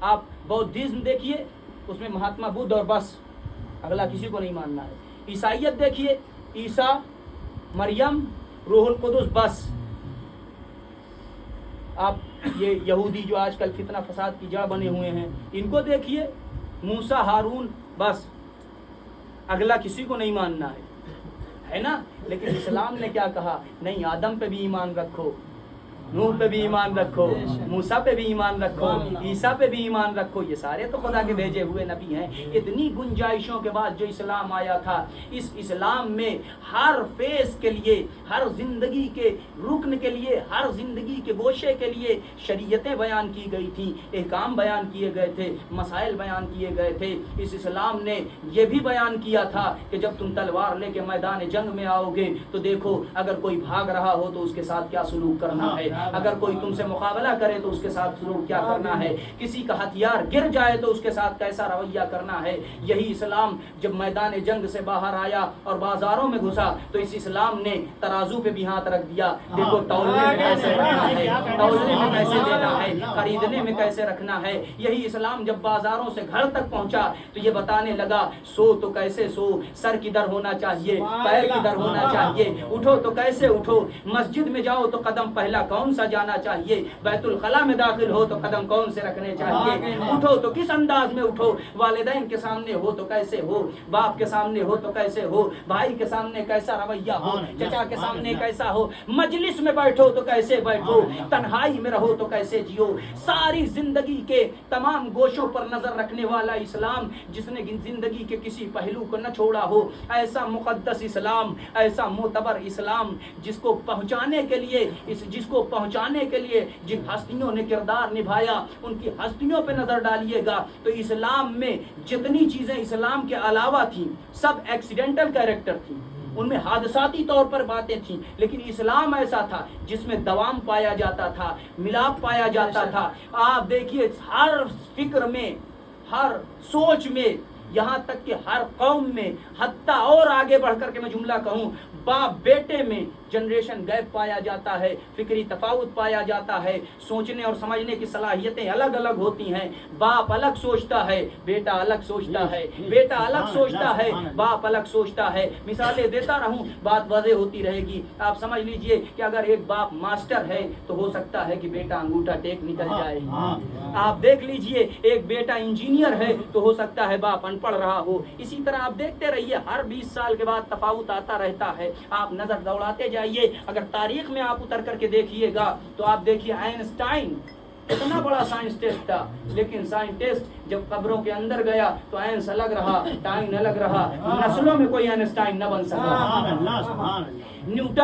آپ بودھزم دیکھیے، اس میں مہاتما بدھ اور بس، اگلا کسی کو نہیں ماننا ہے. عیسائیت دیکھیے، عیسیٰ، مریم، روح القدس، بس. آپ یہ یہودی جو آج کل فتنہ فساد کی جڑ بنے ہوئے ہیں، ان کو دیکھیے، موسیٰ، ہارون، بس، اگلا کسی کو نہیں ماننا ہے نا. لیکن اسلام نے کیا کہا؟ نہیں، آدم پہ بھی ایمان رکھو، نوح پہ بھی ایمان رکھو، موسیٰ پہ بھی ایمان رکھو، عیسیٰ پہ بھی ایمان رکھو. یہ سارے تو خدا کے بھیجے ہوئے نبی ہیں. اتنی گنجائشوں کے بعد جو اسلام آیا تھا، اس اسلام میں ہر فیز کے لیے، ہر زندگی کے رکن کے لیے، ہر زندگی کے گوشے کے لیے شریعتیں بیان کی گئی تھیں، احکام بیان کیے گئے تھے، مسائل بیان کیے گئے تھے. اس اسلام نے یہ بھی بیان کیا تھا کہ جب تم تلوار لے کے میدان جنگ میں آؤ گے تو دیکھو اگر کوئی بھاگ رہا ہو تو اس کے ساتھ کیا سلوک کرنا ہے، اگر کوئی تم سے مقابلہ کرے تو اس کے ساتھ سلوک کیا کرنا ہے، کسی کا ہتھیار گر جائے تو اس کے ساتھ کیسا رویہ کرنا ہے. یہی اسلام جب میدان جنگ سے باہر آیا اور بازاروں میں گھسا تو اس اسلام نے ترازو پہ بھی ہاتھ رکھ دیا. دیکھو تولنے میں کیسے رکھنا ہے، تولنے میں کیسے دینا ہے، خریدنے میں کیسے رکھنا ہے. یہی اسلام جب بازاروں سے گھر تک پہنچا تو یہ بتانے لگا سو تو کیسے سو، سر کدھر ہونا چاہیے، پیر کدھر ہونا چاہیے، اٹھو تو کیسے اٹھو، مسجد میں جاؤ تو قدم پہلا کون سا جانا چاہیے، بیت الخلاء میں داخل ہو تو قدم کون سے رکھنے چاہیے، اٹھو تو کس انداز میں اٹھو، والدین کے سامنے ہو تو کیسے ہو، باپ کے سامنے ہو تو کیسے ہو، بھائی کے سامنے کیسا رویہ ہو، چچا کے سامنے کیسا ہو، مجلس میں بیٹھو تو کیسے بیٹھو، تنہائی میں رہو تو کیسے جیو. ساری زندگی کے تمام گوشوں پر نظر رکھنے والا اسلام، جس نے زندگی کے کسی پہلو کو نہ چھوڑا ہو. ایسا مقدس اسلام، ایسا معتبر اسلام جس کو پہنچانے کے لیے جن ہستیوں نے کردار نبھایا ان کی ہستیوں پہ نظر ڈالیے گا تو اسلام میں جتنی چیزیں اسلام کے علاوہ تھیں سب ایکسیڈنٹل کیریکٹر تھیں، ان میں حادثاتی طور پر باتیں تھیں. لیکن اسلام ایسا تھا جس میں دوام پایا جاتا تھا، ملاپ پایا جاتا تھا. آپ دیکھیے ہر فکر میں، ہر سوچ میں، یہاں تک کہ ہر قوم میں، حتیٰ اور آگے بڑھ کر کے میں جملہ کہوں باپ بیٹے میں جنریشن گیپ پایا جاتا ہے، فکری تفاوت پایا جاتا ہے، سوچنے اور سمجھنے کی صلاحیتیں الگ الگ ہوتی ہیں. باپ الگ سوچتا ہے، بیٹا الگ سوچتا ہے، بیٹا الگ سوچتا ہے، باپ الگ سوچتا ہے. مثالیں دیتا رہوں، بات واضح ہوتی رہے گی. آپ سمجھ لیجئے کہ اگر ایک باپ ماسٹر ہے تو ہو سکتا ہے کہ بیٹا انگوٹھا ٹیک نکل جائے. آپ دیکھ لیجئے ایک بیٹا انجینئر ہے تو ہو سکتا ہے باپ ان پڑھ رہا ہو. اسی طرح آپ دیکھتے رہیے ہر 20 سال کے بعد تفاوت آتا رہتا ہے. آپ نظر دوڑاتے جائیے، اگر تاریخ میں آپ اتر کر کے دیکھیے گا تو آپ دیکھیے آئنسٹائن اتنا بڑا سائنسٹسٹ تھا، لیکن سائنسٹسٹ جب قبروں کے اندر گیا تو آئنس الگ رہا، ٹائن الگ رہا. نسلوں میں کوئی آئنسٹائن نہ بن سکا. نیوٹن